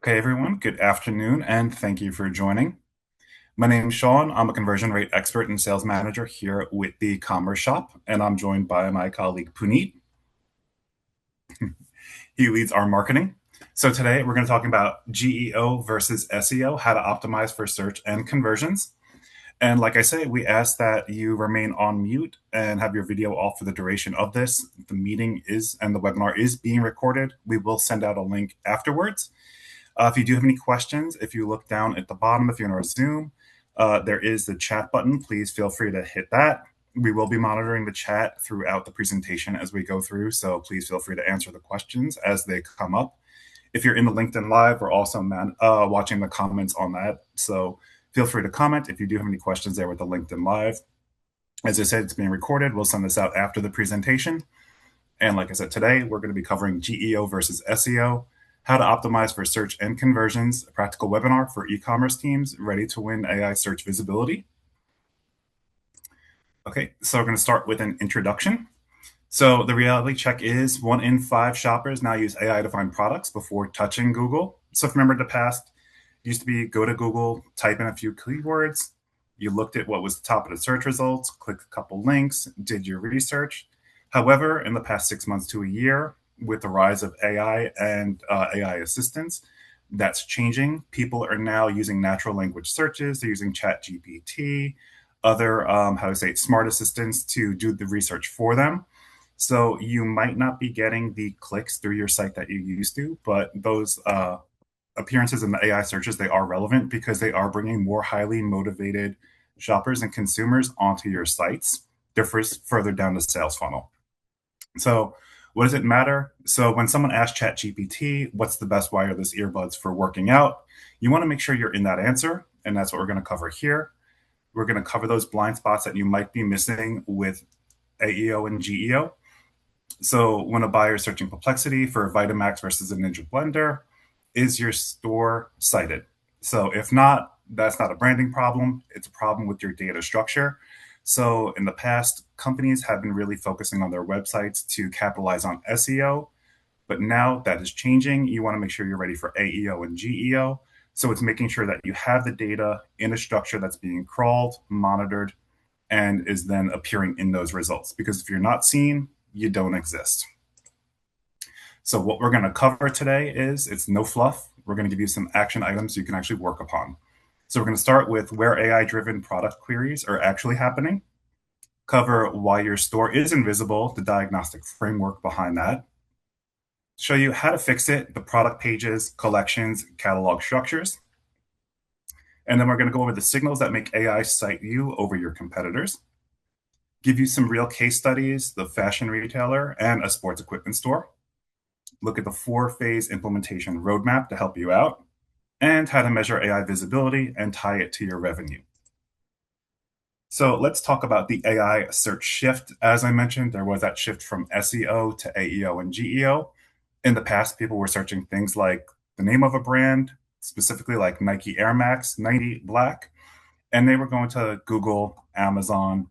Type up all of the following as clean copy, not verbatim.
Okay, everyone, good afternoon, and thank you for joining. My name is Sean. I'm a conversion rate expert and sales manager here with the Commerce Shop, and I'm joined by my colleague Puneet. He leads our marketing. So today we're going to talk about GEO versus SEO, how to optimize for search and conversions. And like I say, we ask that you remain on mute and have your video off for the duration of this. The meeting is and the webinar is being recorded. We will send out a link afterwards. If you do have any questions, if you look down at the bottom, if you're in our Zoom, there is the chat button. Please feel free to hit that. We will be monitoring the chat throughout the presentation as we go through, so please feel free to answer the questions as they come up. If you're in the LinkedIn Live, we're also watching the comments on that, so feel free to comment if you do have any questions there with the LinkedIn Live. As I said, it's being recorded. We'll send this out after the presentation. And like I said, today we're going to be covering GEO versus SEO, how to optimize for search and conversions, a practical webinar for e-commerce teams ready to win AI search visibility. Okay, so we're going to start with an introduction. So the reality check is 1 in 5 shoppers now use AI to find products before touching Google. So if you remember the past, it used to be go to Google, type in a few keywords, you looked at what was the top of the search results, clicked a couple links, did your research. However, in the past 6 months to a year, with the rise of AI and AI assistants, that's changing. People are now using natural language searches. They're using ChatGPT, other how to say smart assistants to do the research for them. So you might not be getting the clicks through your site that you used to, but those appearances in the AI searches, they are relevant because they are bringing more highly motivated shoppers and consumers onto your sites. They're further down the sales funnel. So what does it matter? So when someone asks ChatGPT, what's the best wireless earbuds for working out? You want to make sure you're in that answer. And that's what we're going to cover here. We're going to cover those blind spots that you might be missing with AEO and GEO. So when a buyer is searching Perplexity for a Vitamax versus a Ninja Blender, is your store cited? So if not, that's not a branding problem. It's a problem with your data structure. So in the past, companies have been really focusing on their websites to capitalize on SEO, but now that is changing. You want to make sure you're ready for AEO and GEO. So it's making sure that you have the data in a structure that's being crawled, monitored, and is then appearing in those results. Because if you're not seen, you don't exist. So what we're going to cover today is it's no fluff. We're going to give you some action items you can actually work upon. So we're going to start with where AI-driven product queries are actually happening, cover why your store is invisible, the diagnostic framework behind that, show you how to fix it, the product pages, collections, catalog structures, and then we're going to go over the signals that make AI cite you over your competitors, give you some real case studies, the fashion retailer and a sports equipment store, look at the 4-phase implementation roadmap to help you out, and how to measure AI visibility and tie it to your revenue. So let's talk about the AI search shift. As I mentioned, there was that shift from SEO to AEO and GEO. In the past, people were searching things like the name of a brand, specifically like Nike Air Max 90 Black, and they were going to Google, Amazon,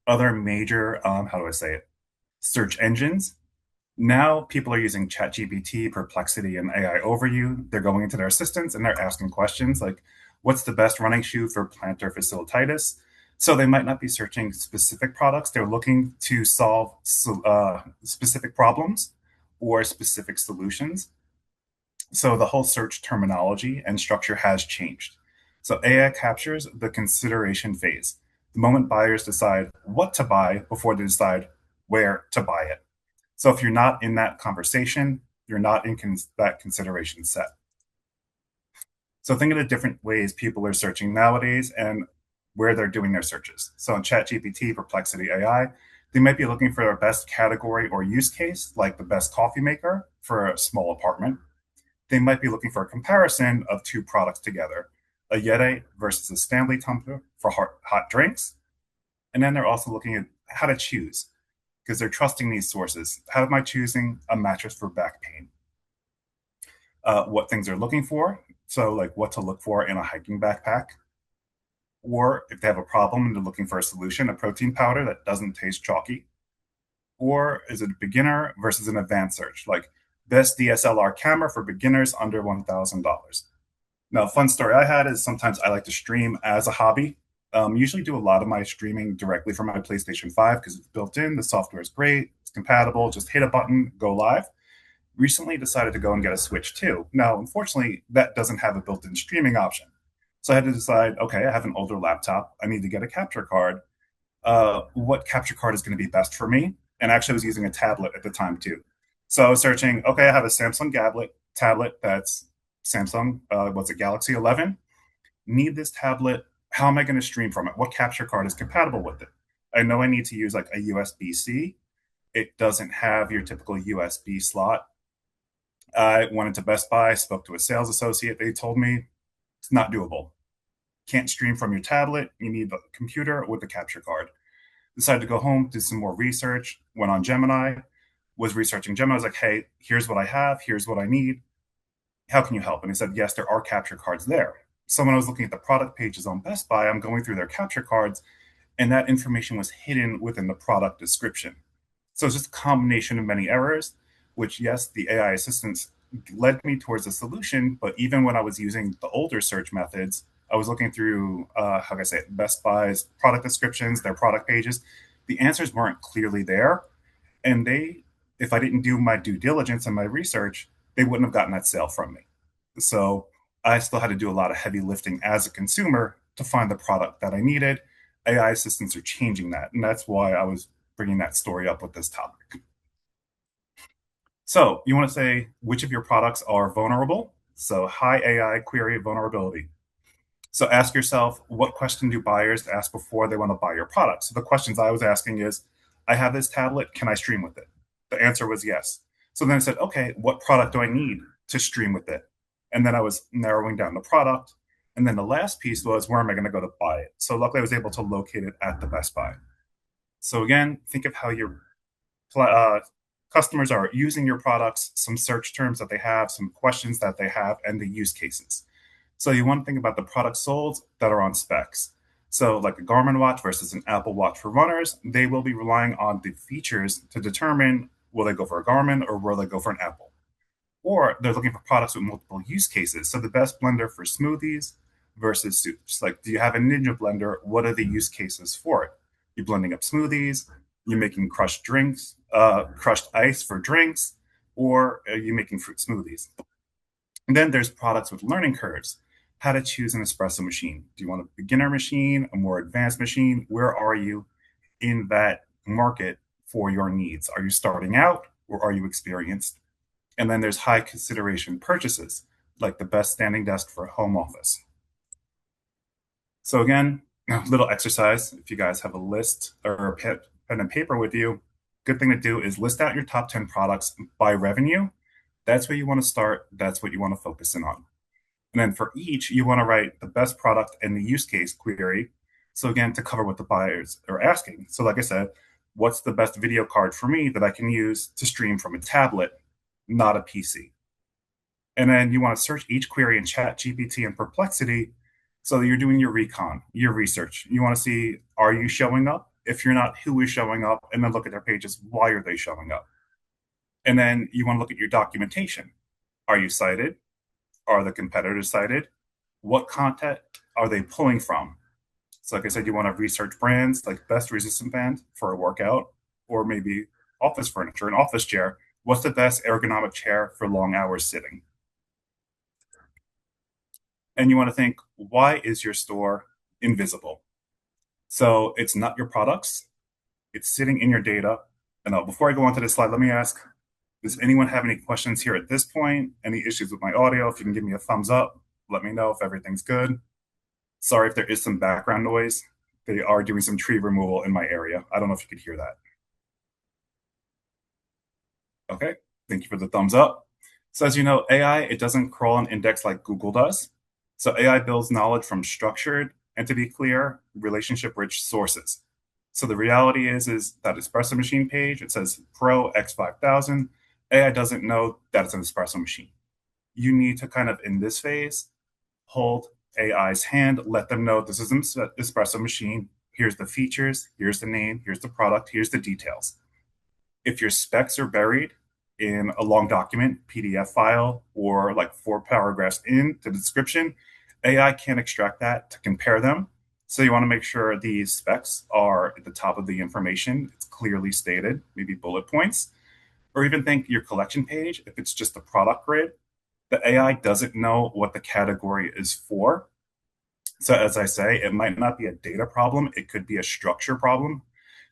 other major, how do I say it, search engines. Now people are using ChatGPT, Perplexity, and AI Overview. They're going into their assistants and they're asking questions like, what's the best running shoe for plantar fasciitis? So they might not be searching specific products. They're looking to solve specific problems or specific solutions. So the whole search terminology and structure has changed. So AI captures the consideration phase, the moment buyers decide what to buy before they decide where to buy it. So if you're not in that conversation, you're not in that consideration set. So think of the different ways people are searching nowadays and where they're doing their searches. So in ChatGPT, Perplexity AI, they might be looking for their best category or use case, like the best coffee maker for a small apartment. They might be looking for a comparison of 2 products together, a Yeti versus a Stanley tumbler for hot drinks. And then they're also looking at how to choose because they're trusting these sources. How am I choosing a mattress for back pain? What things they're looking for. So like what to look for in a hiking backpack. Or if they have a problem and they're looking for a solution, a protein powder that doesn't taste chalky. Or is it a beginner versus an advanced search? Like best DSLR camera for beginners under $1,000. Now, a fun story I had is sometimes I like to stream as a hobby. Usually do a lot of my streaming directly from my PlayStation 5 because it's built in. The software is great. It's compatible. Just hit a button, go live. Recently decided to go and get a Switch too. Now, unfortunately, that doesn't have a built-in streaming option. So I had to decide, okay, I have an older laptop. I need to get a capture card. What capture card is going to be best for me? And actually, I was using a tablet at the time too. So I was searching, okay, I have a Samsung tablet that's Samsung, what's it, Galaxy 11. Need this tablet. How am I going to stream from it? What capture card is compatible with it? I know I need to use like a USB C. It doesn't have your typical USB slot. I went into Best Buy, spoke to a sales associate. They told me it's not doable. Can't stream from your tablet. You need the computer with the capture card. Decided to go home, did some more research, went on Gemini, was researching Gemini. I was like, hey, here's what I have, here's what I need. How can you help? And he said, yes, there are capture cards there. So when I was looking at the product pages on Best Buy, I'm going through their capture cards, and that information was hidden within the product description. So it's just a combination of many errors, which, yes, the AI assistants led me towards a solution. But even when I was using the older search methods, I was looking through, how can I say it, Best Buy's product descriptions, their product pages. The answers weren't clearly there. And if I didn't do my due diligence and my research, they wouldn't have gotten that sale from me. So I still had to do a lot of heavy lifting as a consumer to find the product that I needed. AI assistants are changing that. And that's why I was bringing that story up with this topic. So you want to say which of your products are vulnerable? So high AI query vulnerability. So ask yourself, what question do buyers ask before they want to buy your product? So the questions I was asking is, I have this tablet, can I stream with it? The answer was yes. So then I said, okay, what product do I need to stream with it? And then I was narrowing down the product. And then the last piece was, where am I going to go to buy it? So luckily I was able to locate it at the Best Buy. So again, think of how your uh, customers are using your products, some search terms that they have, some questions that they have, and the use cases. So you want to think about the products sold that are on specs. So like a Garmin watch versus an Apple Watch for runners, they will be relying on the features to determine will they go for a Garmin or will they go for an Apple. Or they're looking for products with multiple use cases. So the best blender for smoothies versus soups. Like, do you have a Ninja blender? What are the use cases for it? You're blending up smoothies, you're making crushed drinks, crushed ice for drinks, or are you making fruit smoothies? And then there's products with learning curves. How to choose an espresso machine. Do you want a beginner machine, a more advanced machine? Where are you in that market for your needs? Are you starting out or are you experienced? And then there's high consideration purchases, like the best standing desk for a home office. So again, a little exercise. If you guys have a list or a pen and paper with you, good thing to do is list out your top 10 products by revenue. That's where you want to start. That's what you want to focus in on. And then for each, you want to write the best product and the use case query. So again, to cover what the buyers are asking. So like I said, what's the best video card for me that I can use to stream from a tablet, not a PC? And then you want to search each query in ChatGPT and Perplexity. So you're doing your recon, your research. You want to see, are you showing up? If you're not, who is showing up? And then look at their pages. Why are they showing up? And then you want to look at your documentation. Are you cited? Are the competitors cited? What content are they pulling from? So, like I said, you want to research brands like best resistant band for a workout, or maybe office furniture, an office chair. What's the best ergonomic chair for long hours sitting? And you want to think, why is your store invisible? So it's not your products, it's sitting in your data. And before I go on to this slide, let me ask, does anyone have any questions here at this point? Any issues with my audio? If you can give me a thumbs up, let me know if everything's good. Sorry if there is some background noise. They are doing some tree removal in my area. I don't know if you could hear that. Okay, thank you for the thumbs up. So as you know, AI, it doesn't crawl and index like Google does. So AI builds knowledge from structured, and to be clear, relationship-rich sources. So the reality is that espresso machine page, it says Pro X5000. AI doesn't know that it's an espresso machine. You need to kind of, in this phase, hold AI's hand, let them know this is an espresso machine. Here's the features, here's the name, here's the product, here's the details. If your specs are buried, in a long document, PDF file, or like 4 paragraphs in the description, AI can't extract that to compare them. So you want to make sure these specs are at the top of the information. It's clearly stated, maybe bullet points, or even think your collection page, if it's just a product grid, the AI doesn't know what the category is for. So as I say, it might not be a data problem, it could be a structure problem.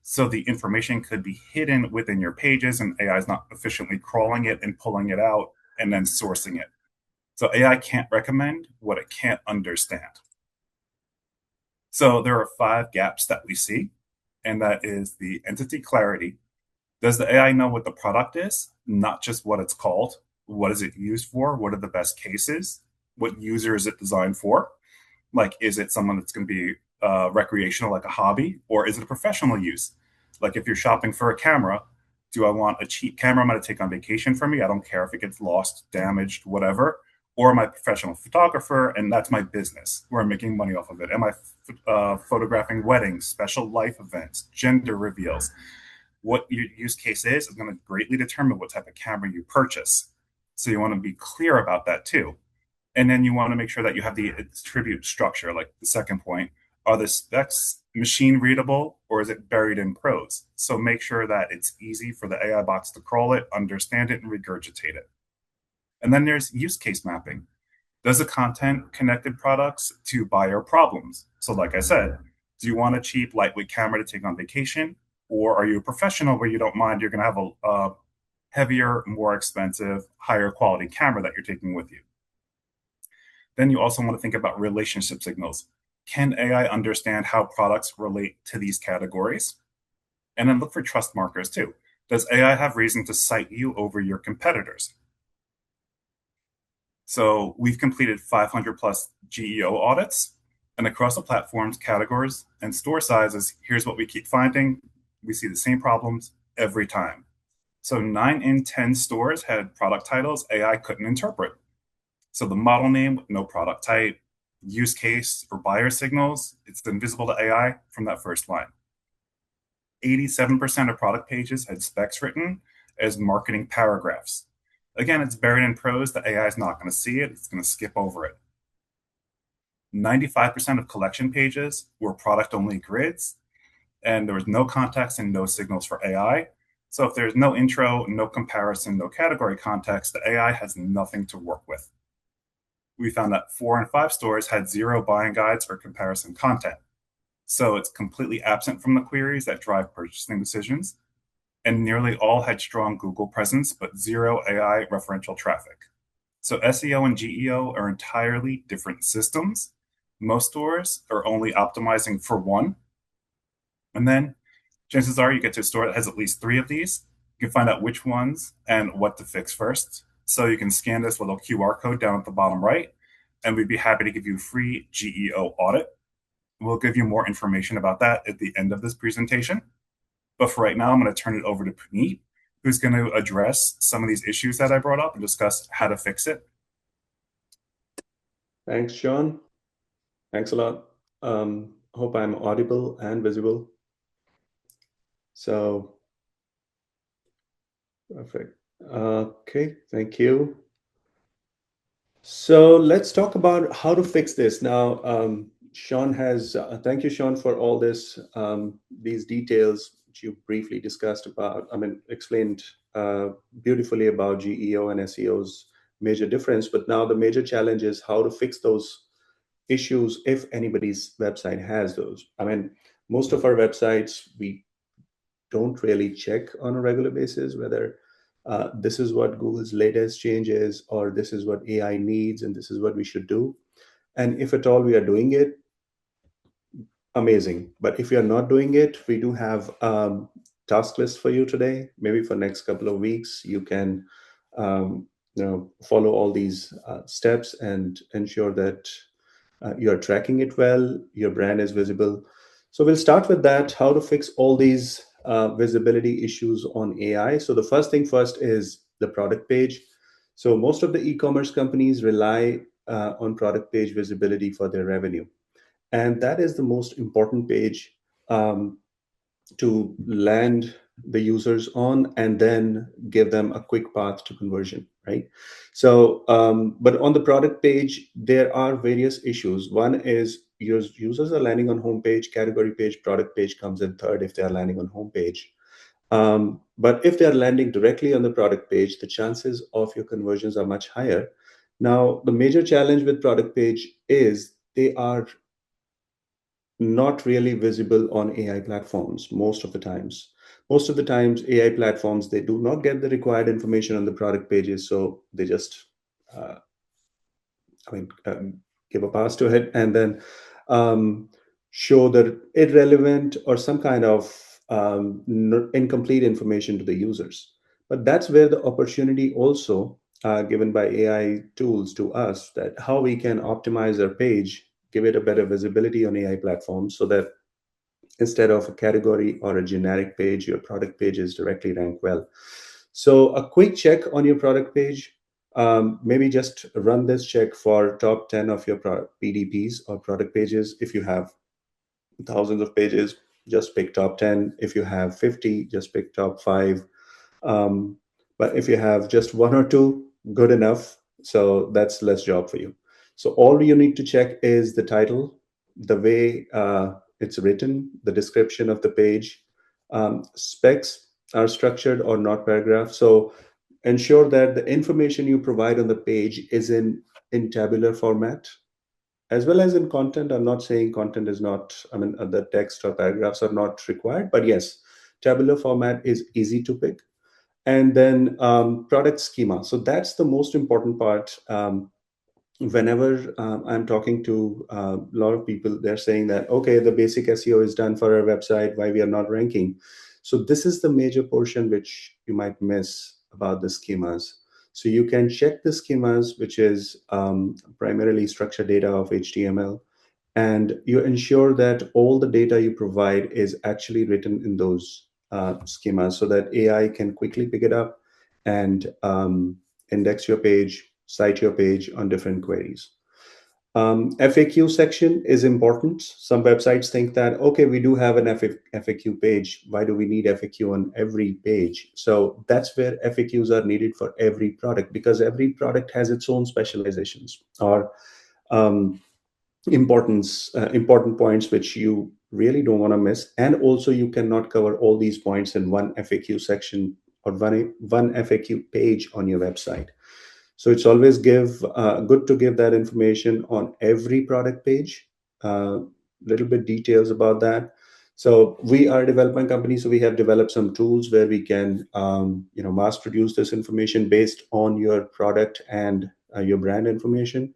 So the information could be hidden within your pages and AI is not efficiently crawling it and pulling it out and then sourcing it. So AI can't recommend what it can't understand. So there are 5 gaps that we see, and that is the entity clarity. Does the AI know what the product is, not just what it's called? What is it used for? What are the best cases? What user is it designed for? Like, is it someone that's going to be recreational, like a hobby, or is it a professional use? Like, if you're shopping for a camera, do I want a cheap camera I'm going to take on vacation for me? I don't care if it gets lost, damaged, whatever. Or am I a professional photographer and that's my business where I'm making money off of it? Am I photographing weddings, special life events, gender reveals? What your use case is going to greatly determine what type of camera you purchase. So you want to be clear about that too. And then you want to make sure that you have the attribute structure, like the second point. Are the specs machine readable or is it buried in prose? So make sure that it's easy for the AI bots to crawl it, understand it, and regurgitate it. And then there's use case mapping. Does the content connected products to buyer problems? So, like I said, do you want a cheap, lightweight camera to take on vacation? Or are you a professional where you don't mind you're going to have a heavier, more expensive, higher quality camera that you're taking with you? Then you also want to think about relationship signals. Can AI understand how products relate to these categories? And then look for trust markers too. Does AI have reason to cite you over your competitors? So we've completed 500 plus GEO audits, and across the platforms, categories, and store sizes, here's what we keep finding. We see the same problems every time. So 9 in 10 stores had product titles AI couldn't interpret. So the model name with no product type, use case, or buyer signals, it's invisible to AI from that first line. 87% of product pages had specs written as marketing paragraphs. Again, it's buried in prose. The AI is not going to see it. It's going to skip over it. 95% of collection pages were product-only grids, and there was no context and no signals for AI. So if there's no intro, no comparison, no category context, the AI has nothing to work with. We found that 4 and 5 stores had 0 buying guides or comparison content. So it's completely absent from the queries that drive purchasing decisions. And nearly all had strong Google presence, but 0 AI referential traffic. So SEO and GEO are entirely different systems. Most stores are only optimizing for one. And then chances are you get to a store that has at least 3 of these. You can find out which ones and what to fix first. So you can scan this little QR code down at the bottom right, and we'd be happy to give you a free GEO audit. We'll give you more information about that at the end of this presentation. But for right now, I'm going to turn it over to Puneet, who's going to address some of these issues that I brought up and discuss how to fix it. Thanks, Sean. Thanks a lot. Hope I'm audible and visible. So, perfect. Okay, thank you. So let's talk about how to fix this. Now, Sean has, thank you, Sean, for all this, these details which you briefly discussed about, explained beautifully about GEO and SEO's major difference. But now the major challenge is how to fix those issues if anybody's website has those. Most of our websites, we don't really check on a regular basis whether this is what Google's latest change is, or this is what AI needs, and this is what we should do. And if at all we are doing it, amazing. But if we are not doing it, we do have task list for you today. Maybe for next couple of weeks, you can follow all these steps and ensure that you're tracking it well, your brand is visible. So we'll start with that, how to fix all these visibility issues on AI. So the first thing first is the product page. So most of the e-commerce companies rely on product page visibility for their revenue. And that is the most important page to land the users on and then give them a quick path to conversion, right? So, but on the product page, there are various issues. One is your users are landing on homepage, category page, product page comes in third if they are landing on homepage. But if they are landing directly on the product page, the chances of your conversions are much higher. Now, the major challenge with product page is they are not really visible on AI platforms most of the times. Most of the times, AI platforms, they do not get the required information on the product pages, so they just, uh, I mean, give a pass to it and then um, show the irrelevant or some kind of incomplete information to the users. But that's where the opportunity also given by AI tools to us, that how we can optimize our page, give it a better visibility on AI platforms so that instead of a category or a generic page, your product page is directly ranked well. So a quick check on your product page, maybe just run this check for top 10 of your PDPs or product pages. If you have thousands of pages, just pick top 10. If you have 50, just pick top 5. um, but if you have just one or two, good enough. So that's less job for you. So all you need to check is the title, the way it's written, the description of the page. Specs are structured or not paragraphs. So ensure that the information you provide on the page is in tabular format as well as in content. I'm not saying content is not, I mean, the text or paragraphs are not required, but yes, tabular format is easy to pick. And then product schema. So that's the most important part. Whenever I'm talking to a lot of people, they're saying that, okay, the basic SEO is done for our website, why we are not ranking. So this is the major portion which you might miss about the schemas. So you can check the schemas, which is primarily structured data of HTML, and you ensure that all the data you provide is actually written in those schemas so that AI can quickly pick it up and index your page, cite your page on different queries. FAQ section is important. Some websites think that, okay, we do have an FAQ page. Why do we need FAQ on every page? So that's where FAQs are needed for every product, because every product has its own specializations or um, important points which you really don't want to miss. And also you cannot cover all these points in one FAQ section or one FAQ page on your website. So it's always good to give that information on every product page, little bit details about that. So we are a development company, so we have developed some tools where we can mass produce this information based on your product and your brand information.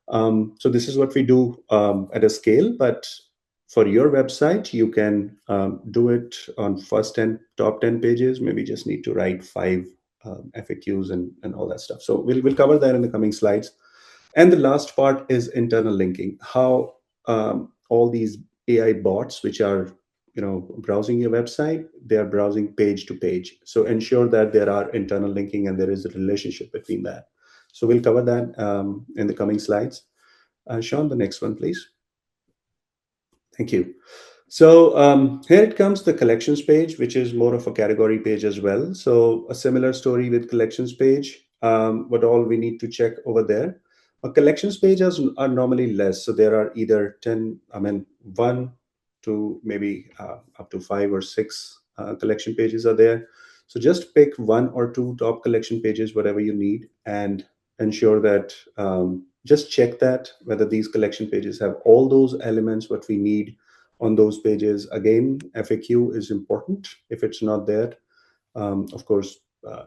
So this is what we do at a scale, but for your website, you can do it on first 10, top 10 pages. Maybe just need to write 5 FAQs and all that stuff. So we'll cover that in the coming slides. And the last part is internal linking. How all these AI bots, which are browsing your website, they are browsing page to page. So ensure that there are internal linking and there is a relationship between that. So we'll cover that in the coming slides. Sean, the next one, please. Thank you. So here it comes, the collections page, which is more of a category page as well. So a similar story with collections page, what all we need to check over there. A collections page are normally less. So there are either 10, I mean, 1 to maybe up to 5 or 6 collection pages are there. So just pick 1 or 2 top collection pages, whatever you need, and ensure that just check that whether these collection pages have all those elements what we need on those pages. Again, FAQ is important. If it's not there, of course,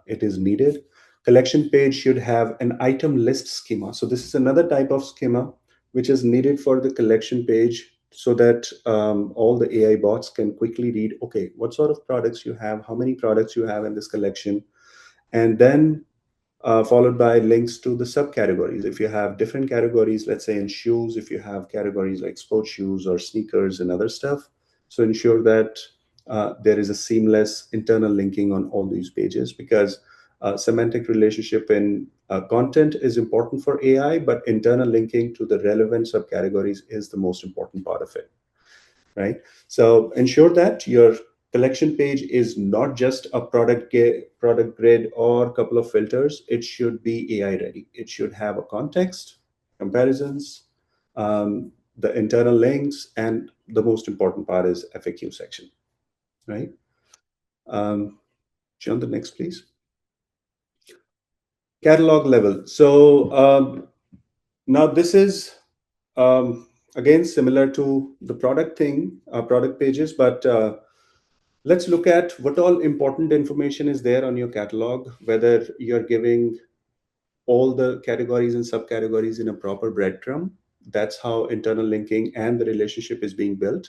it is needed. Collection page should have an item list schema. So this is another type of schema which is needed for the collection page so that all the AI bots can quickly read, okay, what sort of products you have, how many products you have in this collection, and then followed by links to the subcategories. If you have different categories, let's say in shoes, if you have categories like sports shoes or sneakers and other stuff, so ensure that there is a seamless internal linking on all these pages, because semantic relationship in content is important for AI, but internal linking to the relevant subcategories is the most important part of it, right? So ensure that your collection page is not just a product grid or a couple of filters. It should be AI ready. It should have a context, comparisons, the internal links, and the most important part is FAQ section, right? John, the next, please. Catalog level. So now this is again similar to the product thing, product pages, but let's look at what all important information is there on your catalog, whether you're giving all the categories and subcategories in a proper breadcrumb. That's how internal linking and the relationship is being built,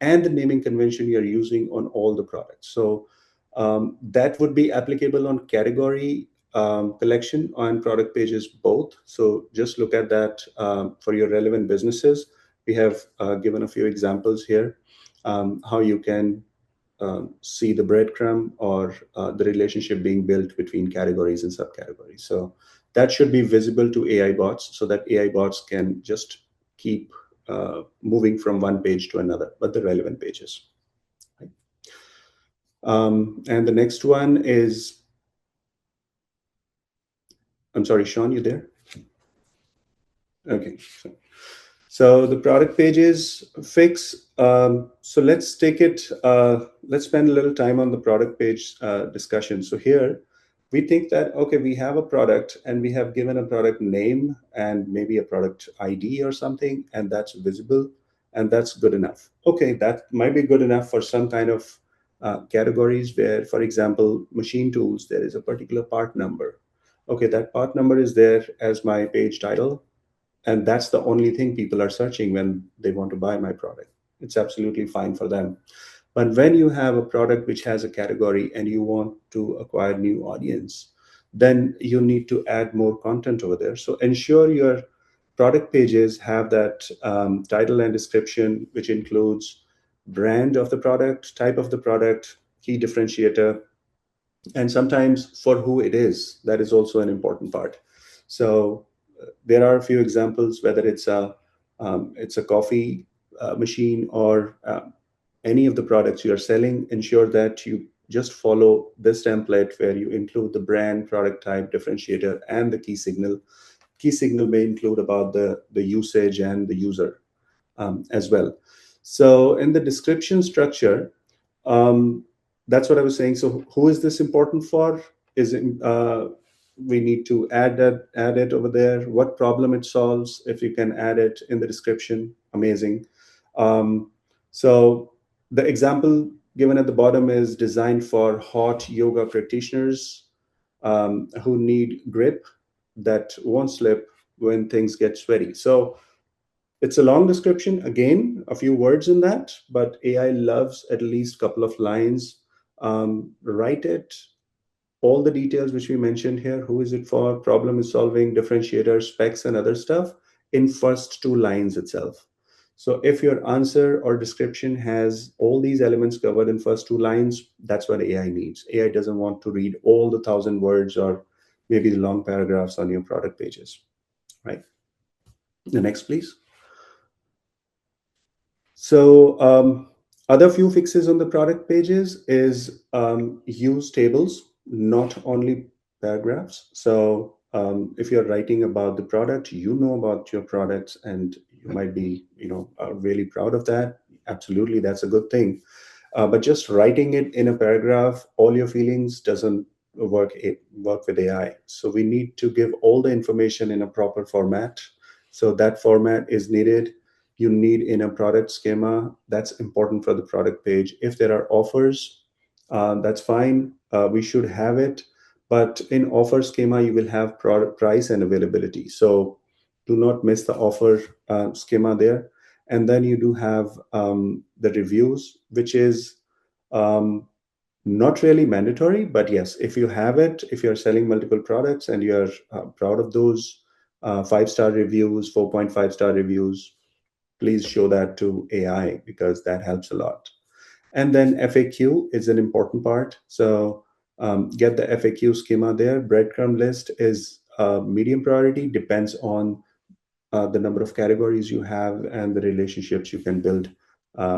and the naming convention you're using on all the products. So that would be applicable on category, collection, on product pages both. So just look at that for your relevant businesses. We have given a few examples here, how you can see the breadcrumb or the relationship being built between categories and subcategories. So that should be visible to AI bots, so that AI bots can just keep moving from one page to another, but the relevant pages. Right? And the next one is, I'm sorry, Sean, you there? Okay. So the product pages fix. So let's take it, let's spend a little time on the product page discussion. So here we think that, okay, we have a product and we have given a product name and maybe a product ID or something, and that's visible and that's good enough. Okay, that might be good enough for some kind of categories where, for example, machine tools, there is a particular part number. Okay, that part number is there as my page title, and that's the only thing people are searching when they want to buy my product. It's absolutely fine for them. But when you have a product which has a category and you want to acquire new audience, then you need to add more content over there. So ensure your product pages have that title and description, which includes brand of the product, type of the product, key differentiator, and sometimes for who it is. That is also an important part. So there are a few examples, whether it's a coffee machine or any of the products you are selling. Ensure that you just follow this template where you include the brand, product type, differentiator, and the key signal. Key signal may include about the usage and the user as well. So in the description structure, um, that's what I was saying. So who is this important for? Is it, we need to add it over there. What problem it solves? If you can add it in the description, amazing. So the example given at the bottom is designed for hot yoga practitioners who need grip that won't slip when things get sweaty. So it's a long description, again, a few words in that, but AI loves at least a couple of lines. Write it, all the details which we mentioned here, who is it for, problem is solving, differentiator, specs, and other stuff in first two lines itself. So if your answer or description has all these elements covered in first two lines, that's what AI needs. AI doesn't want to read all the 1,000 words or maybe the long paragraphs on your product pages, right? The next, please. So other few fixes on the product pages is use tables, not only paragraphs. So if you're writing about the product, you know about your products, and you might be, really proud of that. Absolutely, that's a good thing. But just writing it in a paragraph, all your feelings doesn't work with AI. So we need to give all the information in a proper format. So that format is needed. You need in a product schema. That's important for the product page. If there are offers, that's fine. We should have it. But in offer schema, you will have product price and availability. So do not miss the offer schema there. And then you do have the reviews, which is not really mandatory, but yes, if you have it, if you're selling multiple products and you're proud of those 5-star reviews, 4.5-star reviews, please show that to AI because that helps a lot. And then FAQ is an important part. So get the FAQ schema there. Breadcrumb list is medium priority, depends on the number of categories you have and the relationships you can build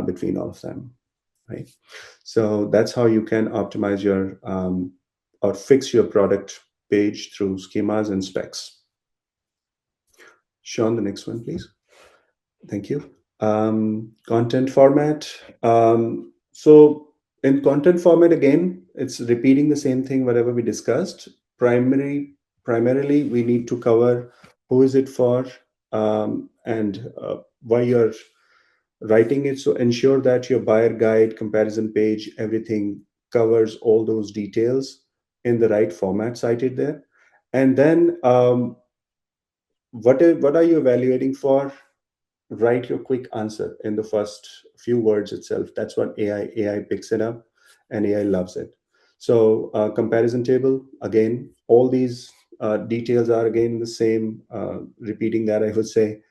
between all of them. right? So that's how you can optimize your or fix your product page through schemas and specs. Sean, the next one, please. Thank you. Content format. So in content format, again, it's repeating the same thing, whatever we discussed. Primarily, we need to cover who is it for, and why you're writing it. So ensure that your buyer guide, comparison page, everything covers all those details in the right format cited there. And then what are you evaluating for? Write your quick answer in the first few words itself. That's what AI picks it up, and AI loves it. So comparison table, again, all these details are again the same, repeating that, I would say,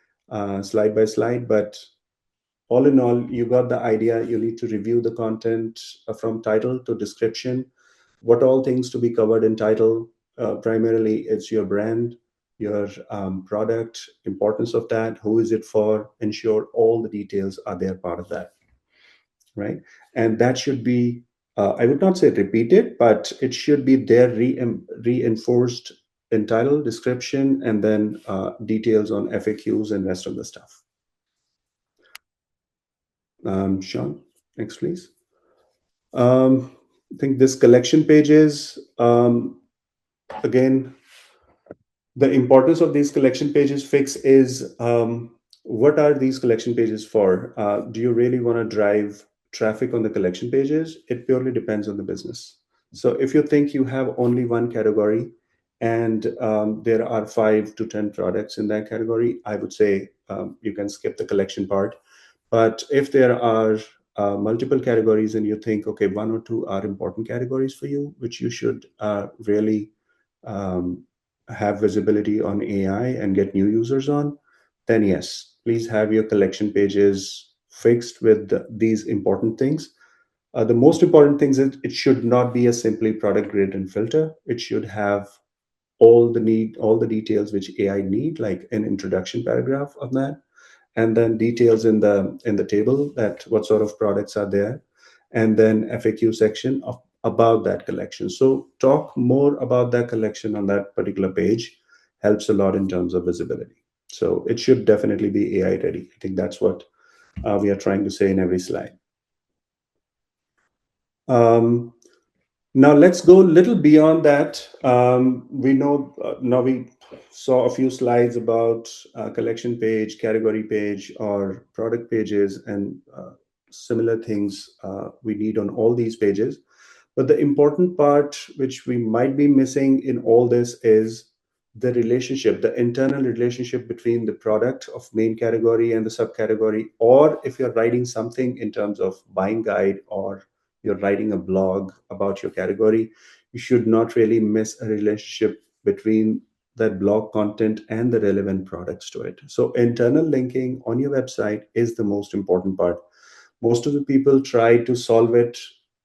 slide by slide. But all in all, you got the idea. You need to review the content from title to description. What all things to be covered in title? Primarily, it's your brand, your product, importance of that, who is it for? Ensure all the details are there part of that, right? And that should be, I would not say repeated, but it should be there reinforced in title, description, and then details on FAQs and rest of the stuff. Sean, next, please. I think this collection pages, again, the importance of these collection pages fix is, what are these collection pages for? Do you really want to drive traffic on the collection pages? It purely depends on the business. So if you think you have only one category and there are 5 to 10 products in that category, I would say you can skip the collection part. But if there are multiple categories and you think, okay, 1 or 2 are important categories for you, which you should really um, have visibility on AI and get new users on, then yes, please have your collection pages fixed with these important things. The most important things is it should not be a simply product grid and filter. It should have all the details which AI need, like an introduction paragraph of that, and then details in the table that what sort of products are there, and then FAQ section about that collection. So talk more about that collection on that particular page helps a lot in terms of visibility. So it should definitely be AI ready. I think that's what we are trying to say in every slide. Um, Now let's go a little beyond that. We know now we saw a few slides about collection page, category page, or product pages, and similar things we need on all these pages. But the important part, which we might be missing in all this, is the relationship, the internal relationship between the product of main category and the subcategory. Or if you're writing something in terms of buying guide, or you're writing a blog about your category, you should not really miss a relationship between that blog content and the relevant products to it. So internal linking on your website is the most important part. Most of the people try to solve it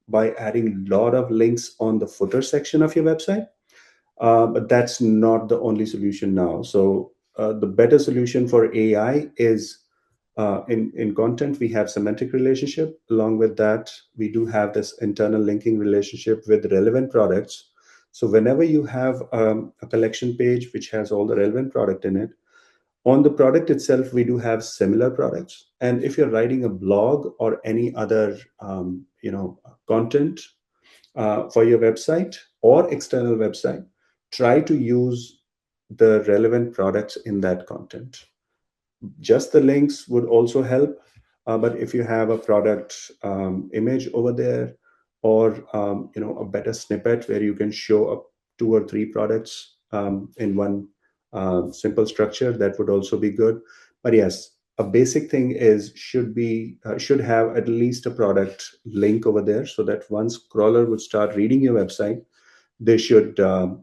by adding a lot of links on the footer section of your website, but that's not the only solution now. So the better solution for AI is, in content, we have semantic relationship. Along with that, we do have this internal linking relationship with relevant products. So whenever you have a collection page which has all the relevant product in it, on the product itself, we do have similar products. And if you're writing a blog or any other content for your website or external website, try to use the relevant products in that content. Just the links would also help, but if you have a product image over there, or a better snippet where you can show up 2 or 3 products in one simple structure, that would also be good. But yes, a basic thing is should have at least a product link over there, so that once crawler would start reading your website, they should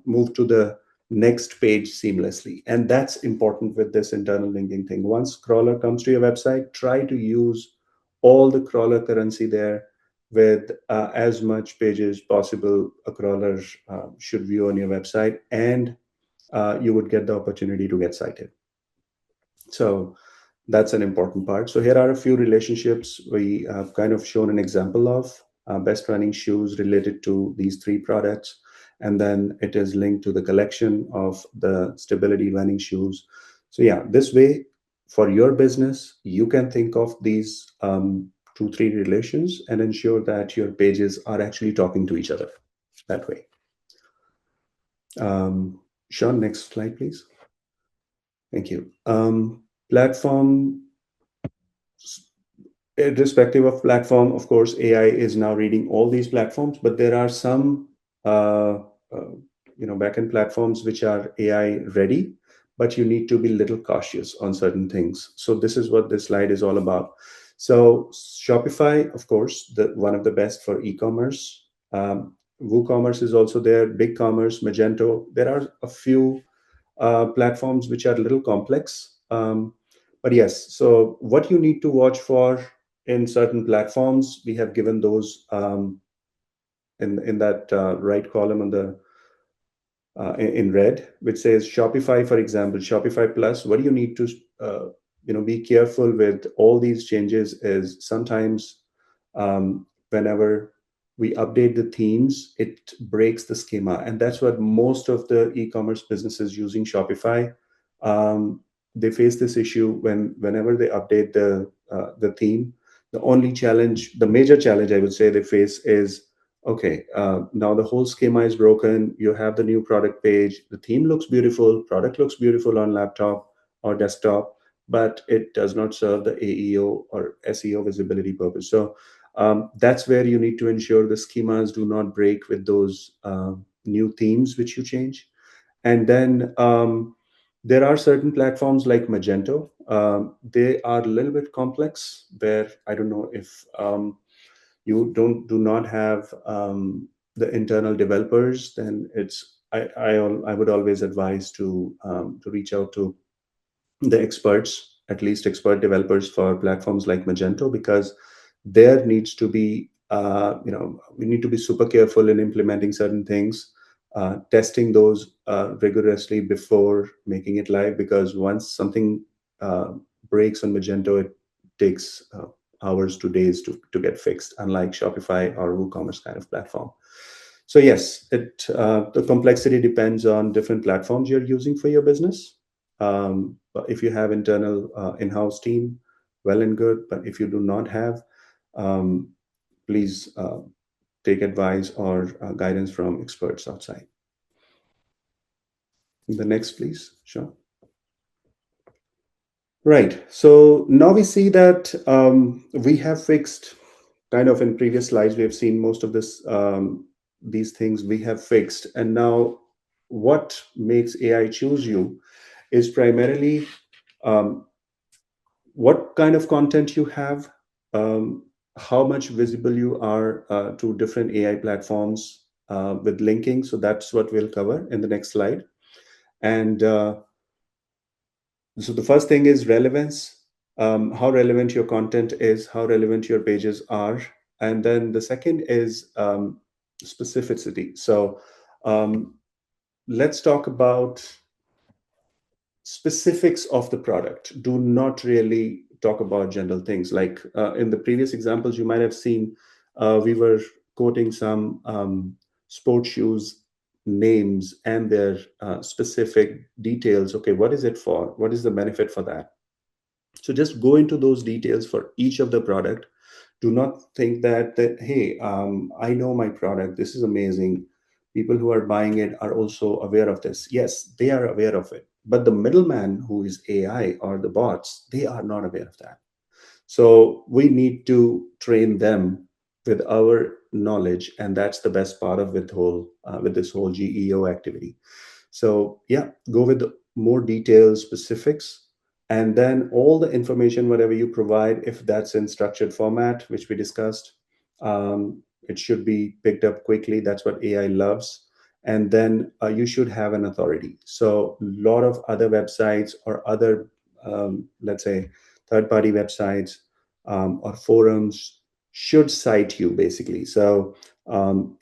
move to the next page seamlessly. And that's important with this internal linking thing. Once crawler comes to your website, try to use all the crawler currency there, with as much pages possible a crawler should view on your website, and you would get the opportunity to get cited. So That's an important part. So here are a few relationships we have kind of shown an example of. Best running shoes related to these three products. And then it is linked to the collection of the stability running shoes. So yeah, this way for your business, you can think of these two, three relations and ensure that your pages are actually talking to each other that way. Sean, next slide, please. Thank you. Platform, irrespective of platform, of course, AI is now reading all these platforms, but there are some uh, backend platforms which are AI ready, but you need to be a little cautious on certain things. So this is what this slide is all about. So Shopify, of course, the one of the best for e-commerce. WooCommerce is also there, BigCommerce, Magento. There are a few platforms which are a little complex. But yes, so what you need to watch for in certain platforms, we have given those in that right column on the in red, which says Shopify, for example, Shopify Plus. What do you need to be careful with all these changes is sometimes whenever we update the themes, it breaks the schema, and that's what most of the e-commerce businesses using Shopify they face this issue whenever they update the theme. The only challenge, the major challenge I would say they face is, okay, now the whole schema is broken. You have the new product page. The theme looks beautiful. Product looks beautiful on laptop or desktop, but it does not serve the AEO or SEO visibility purpose. So that's where you need to ensure the schemas do not break with those new themes which you change. And then there are certain platforms like Magento. They are a little bit complex, where I don't know if you do not have the internal developers, then it's I would always advise to reach out to the experts, at least expert developers for platforms like Magento, because there needs to be we need to be super careful in implementing certain things, testing those rigorously before making it live, because once something uh, breaks on Magento, it takes hours to days to get fixed, unlike Shopify or WooCommerce kind of platform. So yes, the complexity depends on different platforms you're using for your business. But if you have internal in-house team, well and good. But if you do not have, um, please take advice or guidance from experts outside. The next, please, sure. Right. So now we see that we have fixed, kind of in previous slides, we have seen most of this these things we have fixed. And now what makes AI choose you is primarily um, what kind of content you have, um, how much visible you are to different AI platforms with linking. So that's what we'll cover in the next slide. And so the first thing is relevance, how relevant your content is, how relevant your pages are. And then the second is specificity. So let's talk about specifics of the product. Do not really talk about general things. Like in the previous examples, you might have seen we were quoting some sports shoes names and their specific details. Okay, what is it for? What is the benefit for that? So just go into those details for each of the product. Do not think that hey, I know my product, this is amazing, people who are buying it are also aware of this. Yes, they are aware of it, but the middleman, who is AI or the bots, they are not aware of that. So we need to train them with our knowledge, and that's the best part of with this whole GEO activity. So yeah, go with the more detailed specifics, and then all the information, whatever you provide, if that's in structured format, which we discussed, it should be picked up quickly. That's what AI loves. And then you should have an authority. So a lot of other websites or other, let's say, third-party websites or forums should cite you basically. So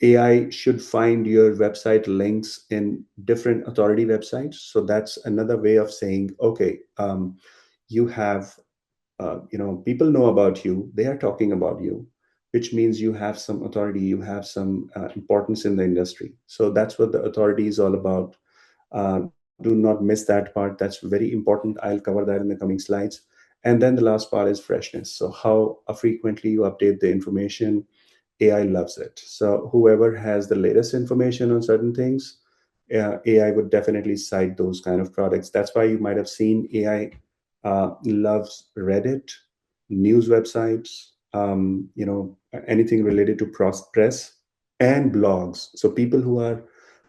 AI should find your website links in different authority websites. So that's another way of saying, okay, you have people know about you, they are talking about you, which means you have some authority, you have some importance in the industry. So that's what the authority is all about. Do not miss that part. That's very important. I'll cover that in the coming slides. And then the last part is freshness. So how frequently you update the information. AI loves it. So whoever has the latest information on certain things, AI would definitely cite those kind of products. That's why you might have seen AI loves Reddit, news websites, anything related to press and blogs. So people who are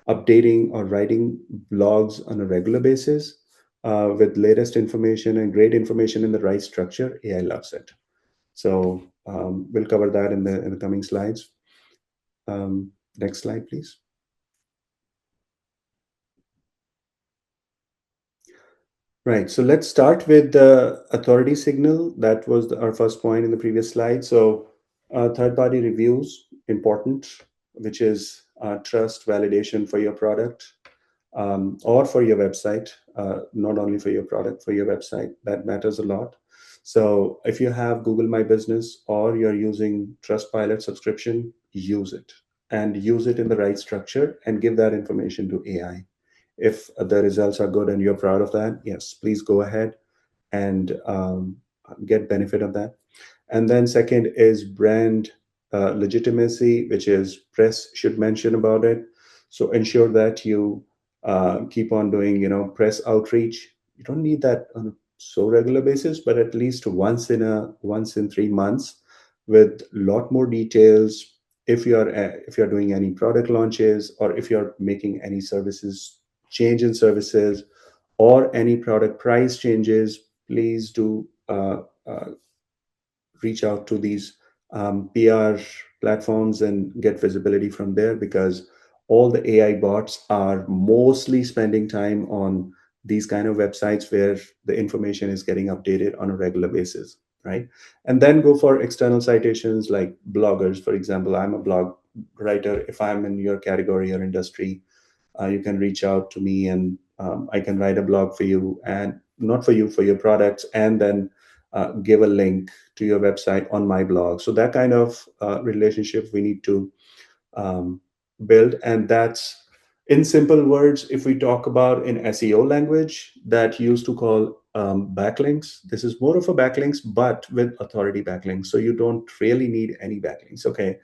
updating or writing blogs on a regular basis with latest information and great information in the right structure, AI loves it. So we'll cover that in the coming slides. Next slide, please. Right. So let's start with the authority signal. That was our first point in the previous slide. So third-party reviews, important, which is trust validation for your product or for your website, not only for your product, for your website. That matters a lot. So if you have Google My Business or you're using Trustpilot subscription, use it and use it in the right structure and give that information to AI. If the results are good and you're proud of that, yes, please go ahead and get benefit of that. And then second is brand legitimacy, which is press should mention about it. So ensure that you keep on doing, press outreach. You don't need that on a so regular basis, but at least once in 3 months, with a lot more details. If you're doing any product launches, or if you're making any services change in services, or any product price changes, please do reach out to these PR platforms and get visibility from there, because all the AI bots are mostly spending time on these kind of websites where the information is getting updated on a regular basis, right? And then go for external citations like bloggers. For example, I'm a blog writer. If I'm in your category or industry, you can reach out to me, and I can write a blog for you, and not for you, for your products, and then give a link to your website on my blog. So that kind of relationship we need to um, build. And that's, in simple words, if we talk about in SEO language, that used to call backlinks. This is more of a backlinks, but with authority backlinks. So you don't really need any backlinks. Okay.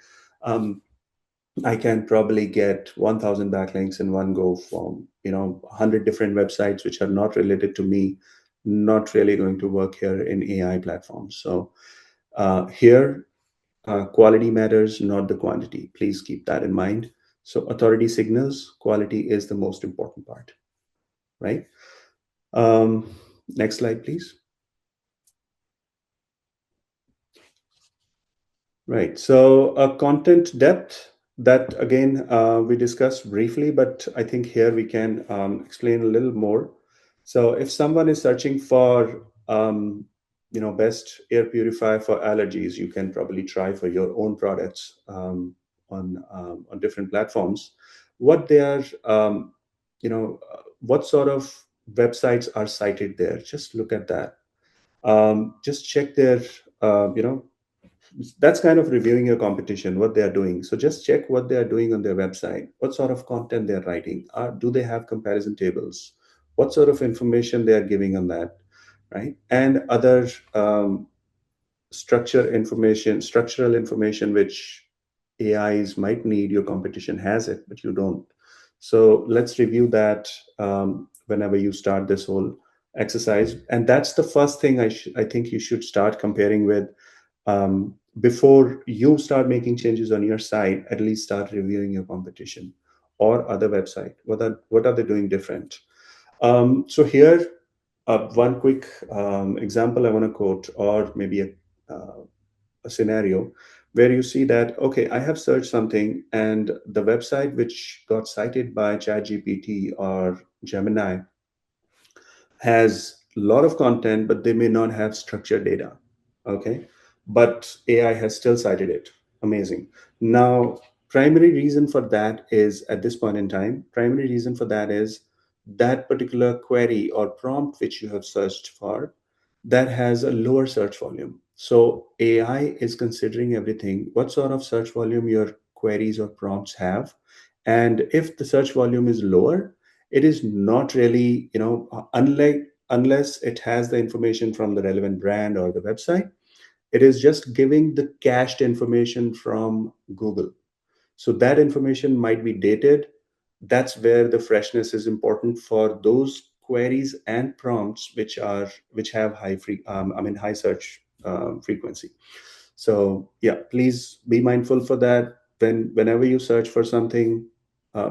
I can probably get 1,000 backlinks in one go from 100 different websites which are not related to me, not really going to work here in AI platforms. So here, quality matters, not the quantity. Please keep that in mind. So authority signals, quality is the most important part, right? Next slide, please. Right. So content depth, that again, we discussed briefly, but I think here we can explain a little more. So if someone is searching for, best air purifier for allergies, you can probably try for your own products on different platforms. What they are, what sort of websites are cited there? Just look at that. Just check their, that's kind of reviewing your competition, what they are doing. So just check what they are doing on their website, what sort of content they're writing. Do they have comparison tables? What sort of information they are giving on that, right? And other structural information, which AIs might need. Your competition has it, but you don't. So let's review that whenever you start this whole exercise. And that's the first thing I think you should start comparing with. Before you start making changes on your site, at least start reviewing your competition or other website. What are they doing different? So here, one quick example I want to quote, or maybe a scenario where you see that, okay, I have searched something, and the website which got cited by ChatGPT or Gemini has a lot of content, but they may not have structured data. Okay. But AI has still cited it. Amazing. Now, primary reason for that is, at this point in time, primary reason for that is that particular query or prompt which you have searched for, that has a lower search volume. So AI is considering everything, what sort of search volume your queries or prompts have. And if the search volume is lower, it is not really, unless it has the information from the relevant brand or the website, it is just giving the cached information from Google. So that information might be dated. That's where the freshness is important for those queries and prompts which have high search frequency. So yeah, please be mindful for that. Whenever you search for something,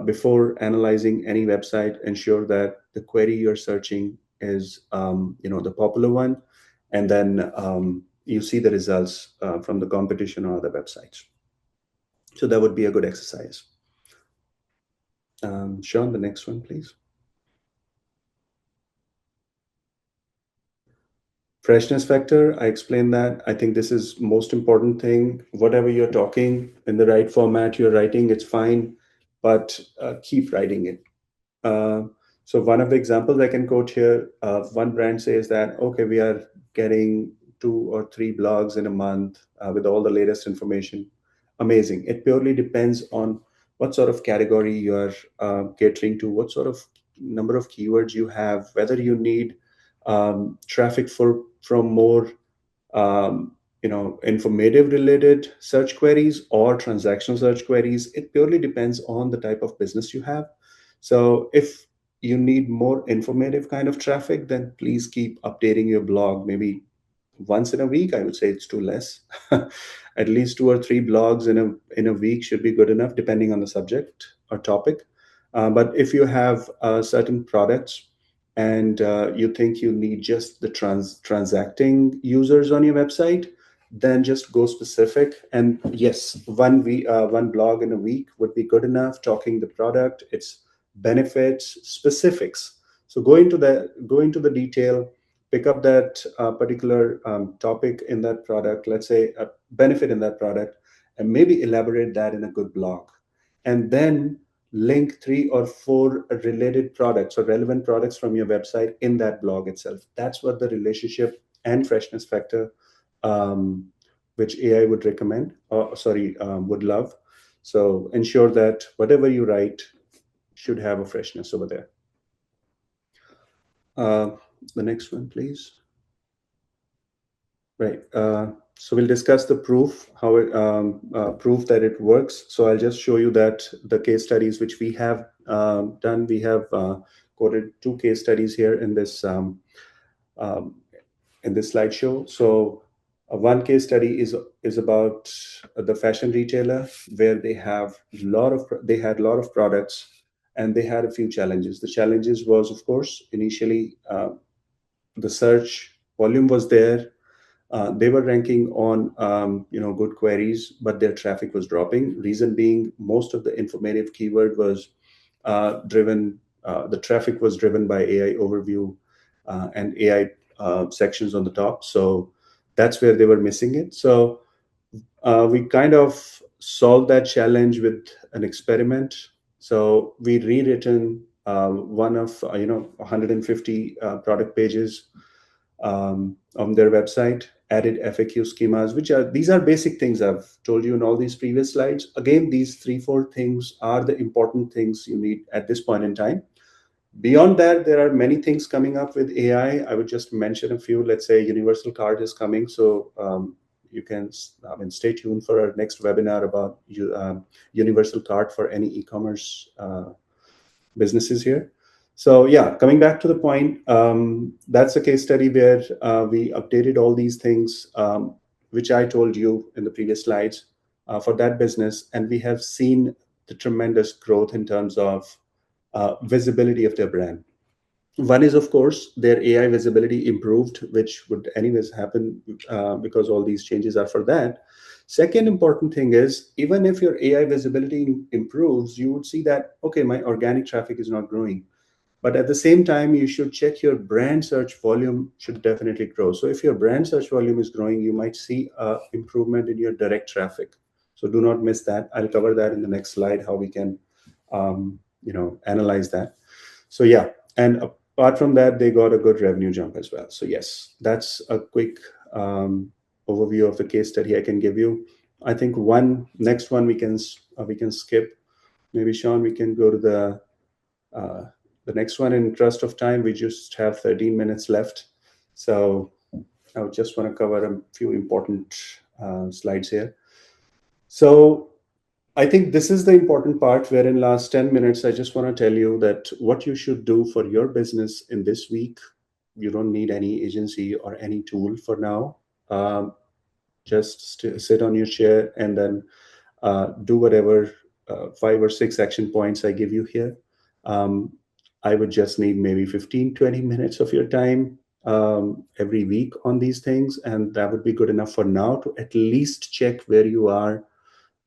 before analyzing any website, ensure that the query you're searching is the popular one, and then you see the results from the competition or the websites. So that would be a good exercise. Sean, the next one, please. Freshness factor, I explained that. I think this is most important thing. Whatever you're talking in the right format, you're writing, it's fine, but keep writing it. So one of the examples I can quote here, one brand says that, okay, we are getting 2 or 3 blogs in a month with all the latest information. Amazing. It purely depends on what sort of category you are catering to, what sort of number of keywords you have, whether you need traffic from more informative related search queries or transactional search queries. It purely depends on the type of business you have. So if you need more informative kind of traffic, then please keep updating your blog. Maybe once in a week, I would say it's too less. At least 2 or 3 blogs in a week should be good enough, depending on the subject or topic. But if you have certain products and you think you need just the transacting users on your website, then just go specific. And yes, one blog in a week would be good enough, talking the product, its benefits, specifics. So go into the detail, pick up that particular topic in that product, let's say a benefit in that product, and maybe elaborate that in a good blog. And then link 3 or 4 related products or relevant products from your website in that blog itself. That's what the relationship and freshness factor, um, which AI would recommend, or sorry, would love. So ensure that whatever you write should have a freshness over there. Uh, the next one, please. Right. So we'll discuss the proof, how it proof that it works. So I'll just show you that the case studies which we have done. We have quoted 2 case studies here um, in this slideshow. So one case study is about the fashion retailer, where they had a lot of products, and they had a few challenges. The challenges was, of course, initially the search volume was there. They were ranking on good queries, but their traffic was dropping. Reason being, most of the informative keyword was driven. The traffic was driven by AI overview and AI sections on the top. So that's where they were missing it. So we kind of solved that challenge with an experiment. So we rewritten one of 150 product pages on their website, added FAQ schemas, these are basic things I've told you in all these previous slides. Again, these 3-4 things are the important things you need at this point in time. Beyond that, there are many things coming up with AI. I would just mention a few. Let's say universal cart is coming, so you can stay tuned for our next webinar about universal cart for any e-commerce businesses here. So yeah, coming back to the point, that's a case study where we updated all these things, which I told you in the previous slides for that business. And we have seen the tremendous growth in terms of visibility of their brand. One is, of course, their AI visibility improved, which would anyways happen because all these changes are for that. Second important thing is, even if your AI visibility improves, you would see that, okay, my organic traffic is not growing. But at the same time, you should check your brand search volume should definitely grow. So if your brand search volume is growing, you might see improvement in your direct traffic. So do not miss that. I'll cover that in the next slide, how we can analyze that. So yeah, and apart from that, they got a good revenue jump as well. So yes, that's a quick overview of the case study I can give you. I think next one we can skip. Maybe Sean, we can go to the next one. In interest of time, we just have 13 minutes left. So I would just want to cover a few important slides here. So I think this is the important part where in last 10 minutes, I just want to tell you that what you should do for your business in this week. You don't need any agency or any tool for now. Just sit on your chair and then do whatever 5 or 6 action points I give you here. Um, I would just need maybe 15-20 minutes of your time every week on these things. And that would be good enough for now to at least check where you are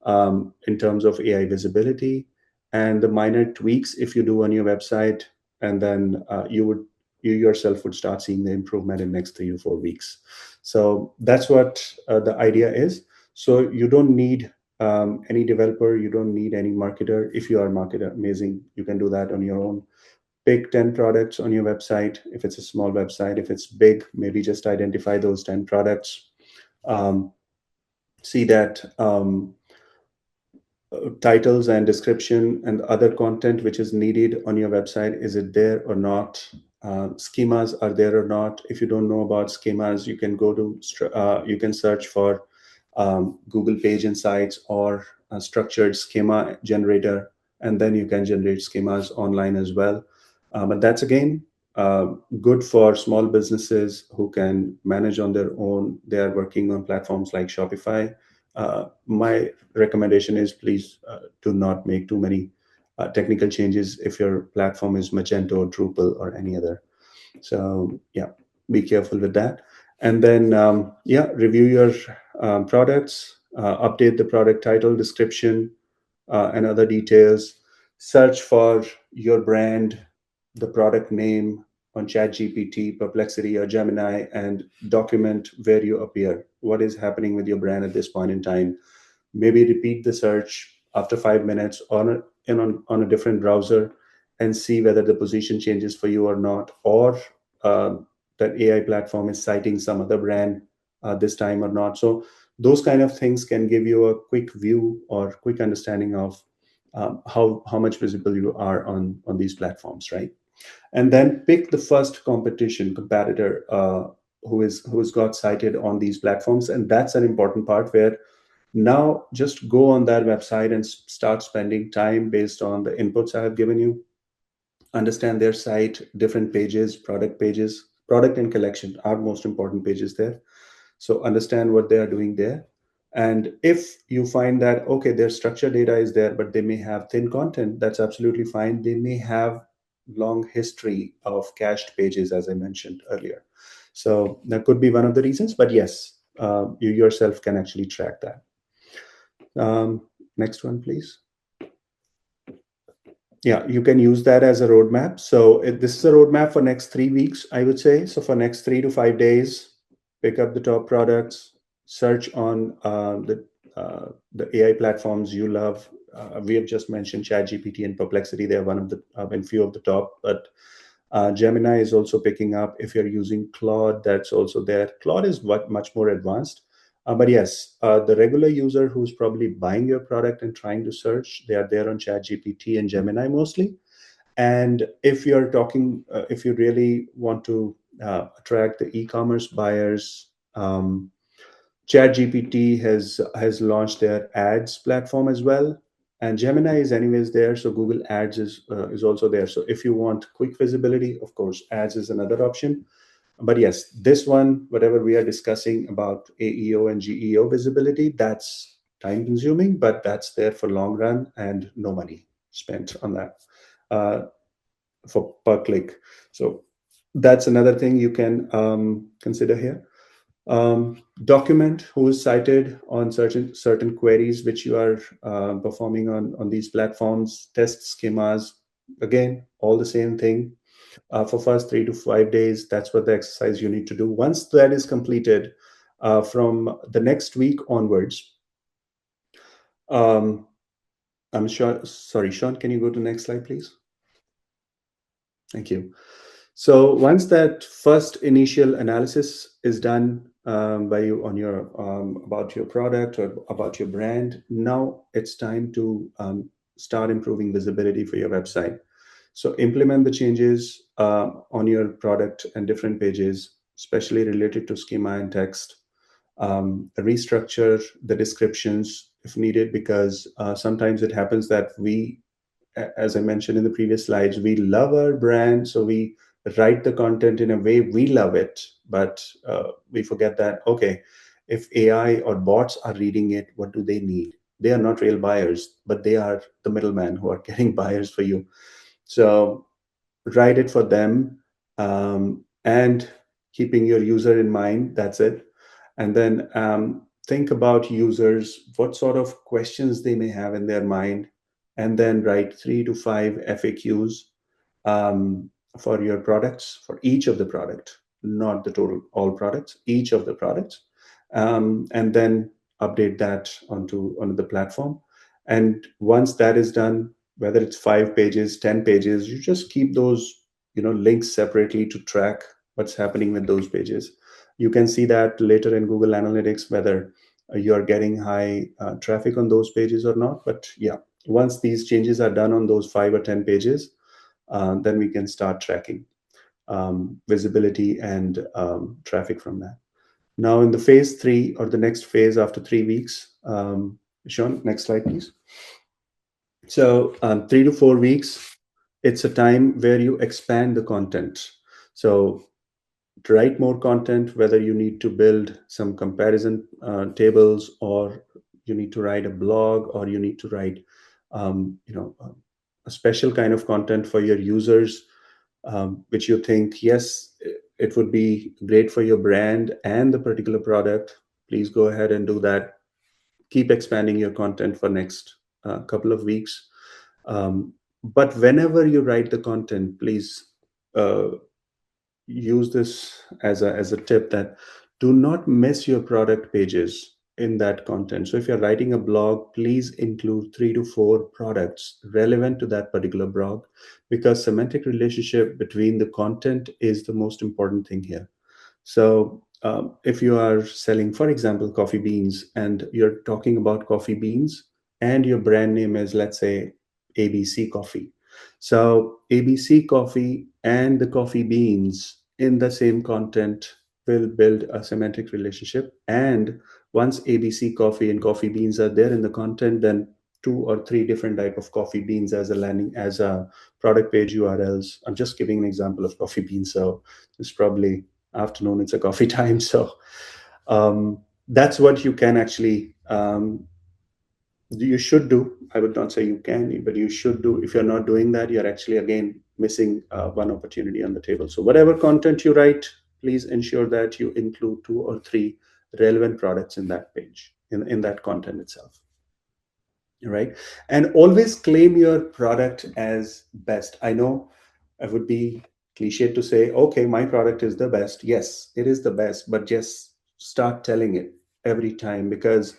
in terms of AI visibility and the minor tweaks if you do on your website. And then you yourself would start seeing the improvement in next 3 to 4 weeks. So that's what the idea is. So you don't need any developer, you don't need any marketer. If you are a marketer, amazing, you can do that on your own. Pick 10 products on your website. If it's a small website, if it's big, maybe just identify those 10 products. See that titles and description and other content which is needed on your website, is it there or not? Schemas are there or not? If you don't know about schemas, you can go to you can search for Google Page Insights or a structured schema generator, and then you can generate schemas online as well. But that's again good for small businesses who can manage on their own. They are working on platforms like Shopify. My recommendation is please do not make too many technical changes if your platform is Magento or Drupal or any other. So yeah, be careful with that. And then yeah, review your products, update the product title, description, and other details. Search for your brand, the product name on ChatGPT, Perplexity, or Gemini, and document where you appear. What is happening with your brand at this point in time? Maybe repeat the search after 5 minutes on a different browser and see whether the position changes for you or not, or that AI platform is citing some other brand this time or not. So those kind of things can give you a quick view or quick understanding of how much visible you are on these platforms, right? And then pick the first competitor who's got cited on these platforms, and that's an important part where now just go on that website and start spending time based on the inputs I have given you. Understand their site, different pages, product and collection are most important pages there. So understand what they are doing there. And if you find that, okay, their structured data is there, but they may have thin content, that's absolutely fine. They may have long history of cached pages, as I mentioned earlier. So that could be one of the reasons, but yes, you yourself can actually track that. Next one, please. Yeah, you can use that as a roadmap. So this is a roadmap for next 3 weeks, I would say. So for next 3 to 5 days, pick up the top products, search on the AI platforms you love. We have just mentioned ChatGPT and Perplexity. They're one of the and few of the top, but Gemini is also picking up. If you're using Claude, that's also there. Claude is much more advanced. But yes, the regular user who's probably buying your product and trying to search, they are there on ChatGPT and Gemini mostly. And if you're talking, if you really want to attract the e-commerce buyers, ChatGPT has launched their ads platform as well, and Gemini is anyways there. So Google Ads is also there. So if you want quick visibility, of course, ads is another option. But yes, this one, whatever we are discussing about AEO and GEO visibility, that's time consuming, but that's there for long run and no money spent on that for per click. So that's another thing you can consider here. Document who is cited on certain queries which you are performing on these platforms. Test schemas, again, all the same thing. For first 3 to 5 days, that's what the exercise you need to do. Once that is completed, from the next week onwards, I'm sure. Sorry, Sean, can you go to the next slide, please? Thank you. So once that first initial analysis is done by you on your about your product or about your brand, now it's time to start improving visibility for your website. So implement the changes on your product and different pages, especially related to schema and text. Restructure the descriptions if needed, because sometimes it happens that we, as I mentioned in the previous slides, we love our brand, so we write the content in a way we love it, but we forget that, okay, if AI or bots are reading it, what do they need? They are not real buyers, but they are the middleman who are getting buyers for you. So write it for them, and keeping your user in mind. That's it. And then think about users, what sort of questions they may have in their mind, and then write 3 to 5 FAQs for your products, for each of the product, not the total all products, each of the products, and then update that onto the platform. And once that is done, whether it's 5 pages, 10 pages, you just keep those links separately to track what's happening with those pages. You can see that later in Google Analytics whether you're getting high traffic on those pages or not. But yeah, once these changes are done on those 5 or 10 pages, then we can start tracking visibility and traffic from that. Now, in the phase 3, or the next phase after 3 weeks, Sean, next slide, please. So 3 to 4 weeks, it's a time where you expand the content. So to write more content, whether you need to build some comparison tables, or you need to write a blog, or you need to write a special kind of content for your users, which you think, yes, it would be great for your brand and the particular product, please go ahead and do that. Keep expanding your content for next couple of weeks. But whenever you write the content, please use this as a tip, that do not miss your product pages in that content. So if you're writing a blog, please include 3 to 4 products relevant to that particular blog, because semantic relationship between the content is the most important thing here. So if you are selling, for example, coffee beans, and you're talking about coffee beans, and your brand name is, let's say, ABC Coffee. So ABC Coffee and the coffee beans in the same content will build a semantic relationship. And once ABC Coffee and coffee beans are there in the content, then 2 or 3 different type of coffee beans as a product page URLs. I'm just giving an example of coffee beans, so it's probably afternoon, it's a coffee time. So that's what you can actually you should do. I would not say you can, but you should do. If you're not doing that, you're actually again missing one opportunity on the table. So whatever content you write, please ensure that you include 2 or 3 relevant products in that page, in that content itself. Right? And always claim your product as best. I know it would be cliche to say, okay, my product is the best. Yes, it is the best, but just start telling it every time, because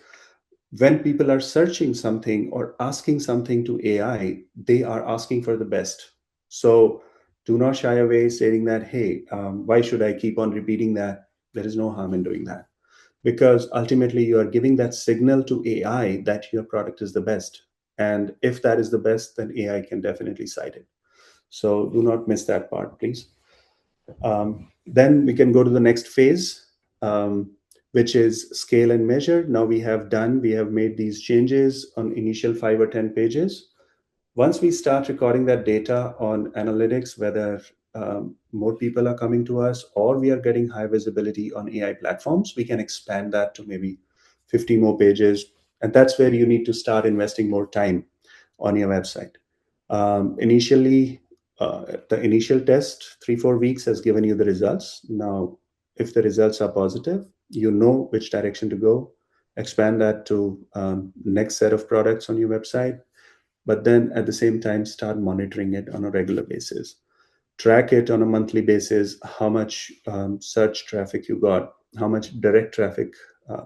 when people are searching something or asking something to AI, they are asking for the best. So do not shy away saying that, hey, why should I keep on repeating that? There is no harm in doing that, because ultimately you are giving that signal to AI that your product is the best. And if that is the best, then AI can definitely cite it. So do not miss that part, please. Then we can go to the next phase, which is scale and measure. Now we have made these changes on initial 5 or 10 pages. Once we start recording that data on analytics, whether more people are coming to us or we are getting high visibility on AI platforms, we can expand that to maybe 50 more pages. And that's where you need to start investing more time on your website. Initially, the initial test, 3-4 weeks, has given you the results. Now, if the results are positive, you know which direction to go. Expand that to next set of products on your website, but then at the same time, start monitoring it on a regular basis. Track it on a monthly basis, how much search traffic you got, how much direct traffic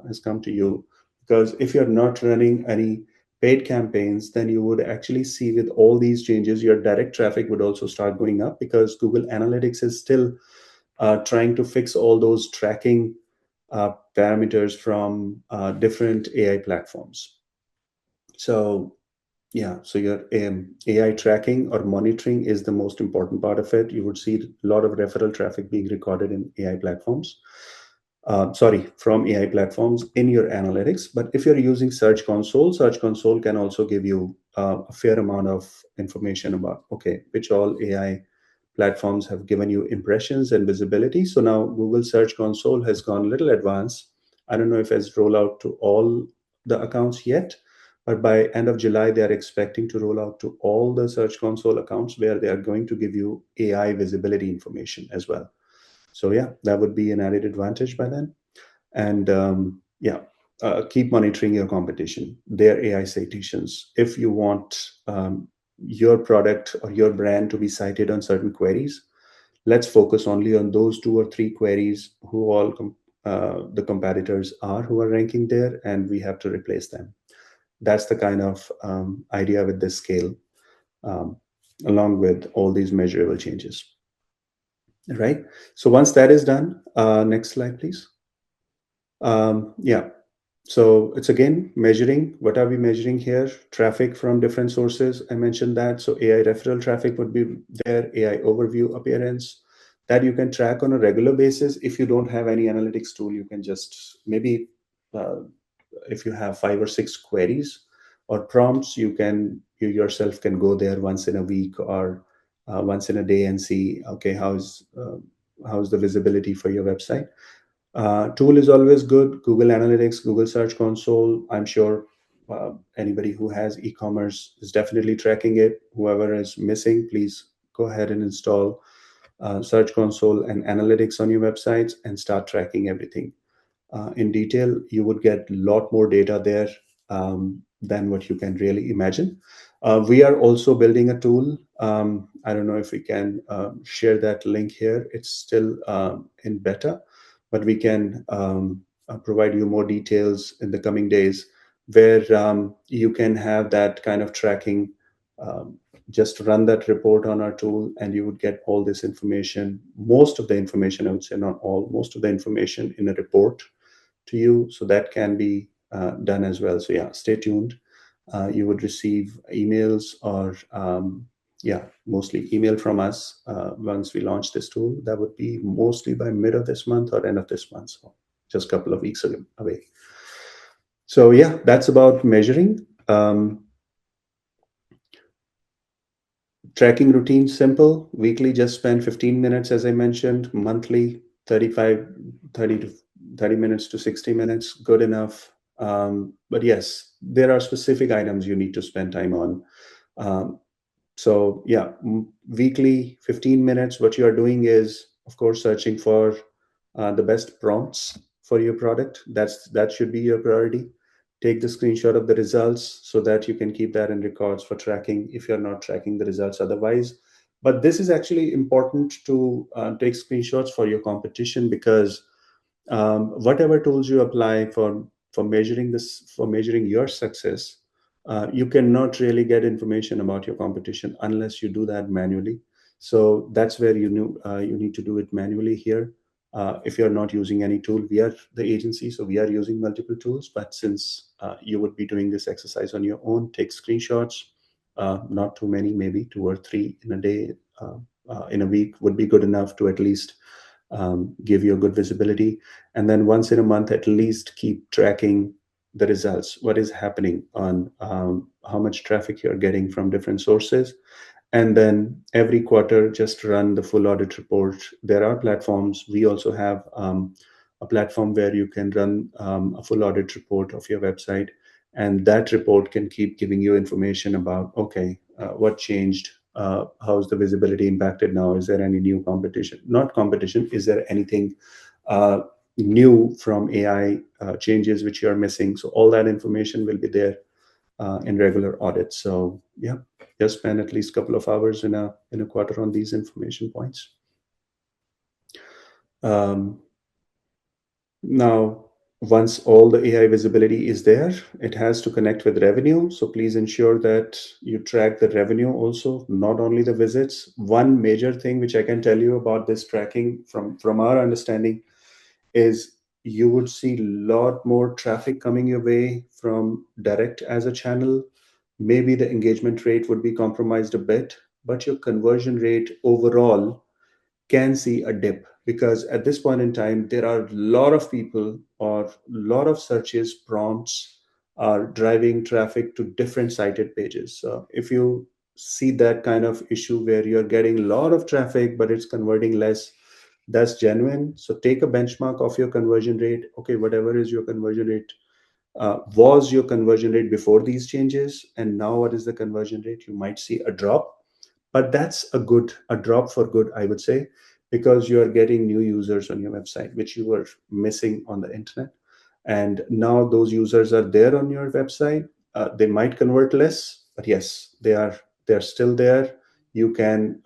has come to you. Because if you're not running any paid campaigns, then you would actually see with all these changes, your direct traffic would also start going up, because Google Analytics is still trying to fix all those tracking parameters from different AI platforms. So yeah, so your AI tracking or monitoring is the most important part of it. You would see a lot of referral traffic being recorded in AI platforms. Sorry, from AI platforms in your analytics. But if you're using Search Console can also give you a fair amount of information about, okay, which all AI platforms have given you impressions and visibility. So now Google Search Console has gone a little advanced. I don't know if it's rolled out to all the accounts yet, but by end of July, they are expecting to roll out to all the Search Console accounts, where they are going to give you AI visibility information as well. So yeah, that would be an added advantage by then. And yeah, keep monitoring your competition, their AI citations. If you want your product or your brand to be cited on certain queries, let's focus only on those 2 or 3 queries who all the competitors are, who are ranking there, and we have to replace them. That's the kind of idea with this scale, um, along with all these measurable changes. Right. So once that is done, next slide, please. Yeah. So it's again measuring. What are we measuring here? Traffic from different sources. I mentioned that. So AI referral traffic would be there, AI overview appearance, that you can track on a regular basis. If you don't have any analytics tool, you can just maybe, if you have 5 or 6 queries or prompts, you yourself can go there once in a week or once in a day and see, okay, how's the visibility for your website. Tool is always good. Google Analytics, Google Search Console. I'm sure anybody who has e-commerce is definitely tracking it. Whoever is missing, please go ahead and install Search Console and Analytics on your websites and start tracking everything in detail. You would get a lot more data there than what you can really imagine. We are also building a tool. I don't know if we can share that link here. It's still in beta, but we can provide you more details in the coming days, where you can have that kind of tracking. Just run that report on our tool, and you would get all this information, most of the information, I would say, not all, most of the information in a report to you. So that can be done as well. So yeah, stay tuned. You would receive emails, or yeah, mostly email from us once we launch this tool. That would be mostly by mid of this month or end of this month, so just a couple of weeks away. So yeah, that's about measuring. Tracking routine, simple. Weekly, just spend 15 minutes, as I mentioned. Monthly, 30 minutes to 60 minutes, good enough. But yes, there are specific items you need to spend time on. So yeah, weekly, 15 minutes. What you are doing is, of course, searching for the best prompts for your product. That should be your priority. Take the screenshot of the results so that you can keep that in records for tracking if you're not tracking the results otherwise. But this is actually important to take screenshots for your competition, because whatever tools you apply for measuring this, for measuring your success, you cannot really get information about your competition unless you do that manually. So that's where you need to do it manually here. If you're not using any tool, we are the agency, so we are using multiple tools. But since you would be doing this exercise on your own, take screenshots. Not too many, maybe 2 or 3 in a day, in a week would be good enough to at least give you a good visibility. And then once in a month, at least keep tracking the results. What is happening on how much traffic you're getting from different sources. And then every quarter, just run the full audit report. There are platforms. We also have a platform where you can run a full audit report of your website. And that report can keep giving you information about, okay, what changed? How's the visibility impacted now? Is there any new competition? Not competition. Is there anything new from AI changes which you are missing? So all that information will be there in regular audits. So yeah, just spend at least a couple of hours in a quarter on these information points. Now, Once all the AI visibility is there, it has to connect with revenue. So please ensure that you track the revenue also, not only the visits. One major thing which I can tell you about this tracking from our understanding is you would see a lot more traffic coming your way from direct as a channel. Maybe the engagement rate would be compromised a bit, but your conversion rate overall can see a dip, because at this point in time there are a lot of people or a lot of searches prompts are driving traffic to different cited pages. So if you see that kind of issue where you're getting a lot of traffic but it's converting less, that's genuine. So take a benchmark of your conversion rate. Okay, whatever is your conversion rate, was your conversion rate before these changes, and now what is the conversion rate? You might see a drop, but that's a drop for good, I would say, because you are getting new users on your website which you were missing on the internet, and now those users are there on your website. They might convert less, but yes, they're still there. You can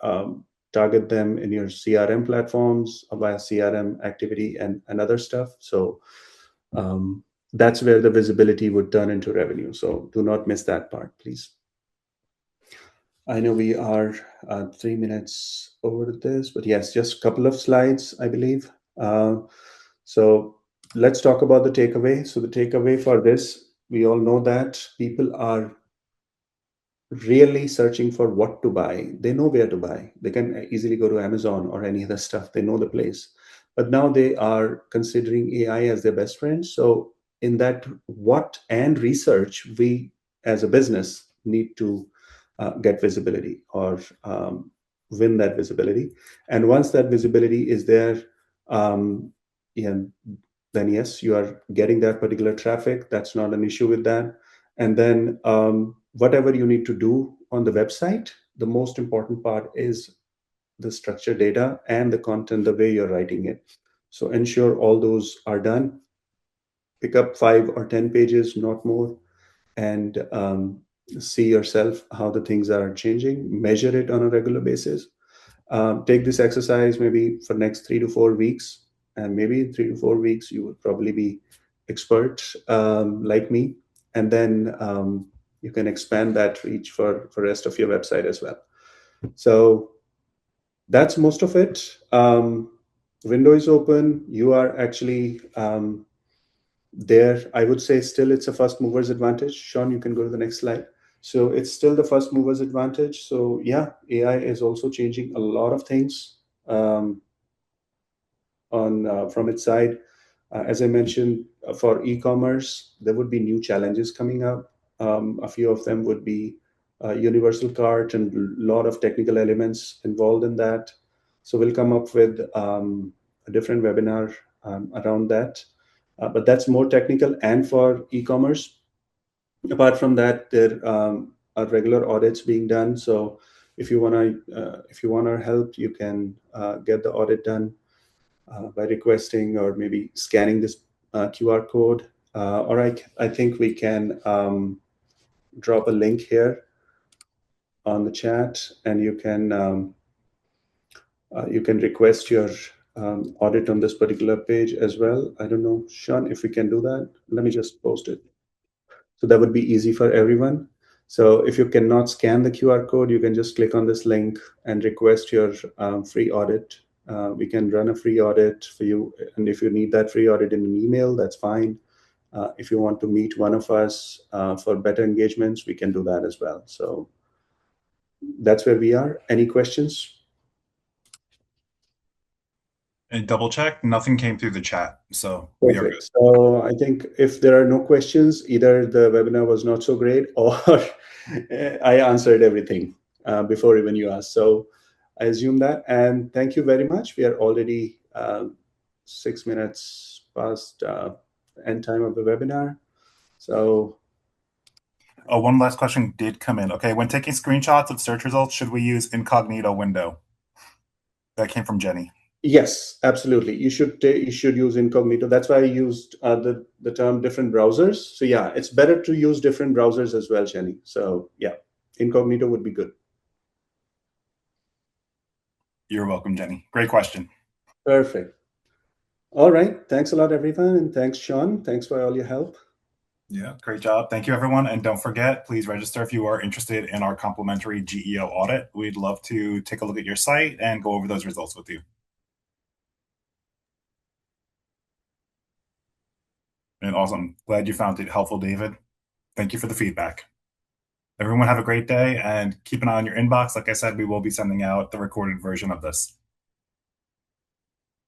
target them in your CRM platforms via CRM activity and other stuff. So um, that's where the visibility would turn into revenue. So do not miss that part, please. I know we are 3 minutes over this, but yes, just a couple of slides, I believe. So let's talk about the takeaway. So the takeaway for this, we all know that people are really searching for what to buy. They know where to buy. They can easily go to Amazon or any other stuff. They know the place. But now they are considering AI as their best friend. So in that what and research, we as a business need to get visibility or win that visibility. And once that visibility is there, um, yeah, then yes, you are getting that particular traffic. That's not an issue with that. And then whatever you need to do on the website, the most important part is the structured data and the content, the way you're writing it. So ensure all those are done. Pick up 5 or 10 pages, not more, and see yourself how the things are changing. Measure it on a regular basis. Take this exercise maybe for next 3 to 4 weeks, and maybe in 3 to 4 weeks you would probably be expert like me, and then you can expand that reach for rest of your website as well. So that's most of it. Window is open. You are actually there. I would say still it's a first mover's advantage. Sean, you can go to the next slide. So it's still the first mover's advantage. So yeah, AI is also changing a lot of things on from its side. As I mentioned, for e-commerce, there would be new challenges coming up. A few of them would be universal cart and a lot of technical elements involved in that. So we'll come up with a different webinar around that. But that's more technical and for e-commerce. Apart from that, there are regular audits being done. So if you want our help, you can get the audit done by requesting or maybe scanning this QR code. Or I think we can drop a link here on the chat, and you can request your audit on this particular page as well. I don't know, Sean, if we can do that. Let me just post it. So that would be easy for everyone. So if you cannot scan the QR code, you can just click on this link and request your free audit. We can run a free audit for you. And if you need that free audit in an email, that's fine. If you want to meet one of us for better engagements, we can do that as well. So that's where we are. Any questions? And double check, nothing came through the chat, so we are Perfect. good. So I think if there are no questions, either the webinar was not so great or I answered everything before even you asked. So I assume that. And thank you very much. We are already 6 minutes past end time of the webinar. So Oh, one last question did come in. Okay, when taking screenshots of search results, should we use incognito window? That came from Jenny. yes, absolutely. You should use incognito. That's why I used the term different browsers. So yeah, it's better to use different browsers as well, Jenny. So yeah, incognito would be good. You're welcome, Jenny. Great question. Perfect. All right. Thanks a lot, everyone. And thanks, Sean. Thanks for all your help. Yeah, great job. Thank you, everyone. And don't forget, please register if you are interested in our complimentary GEO audit. We'd love to take a look at your site and go over those results with you. And awesome. Glad you found it helpful, David. Thank you for the feedback. Everyone have a great day and keep an eye on your inbox. Like I said, we will be sending out the recorded version of this.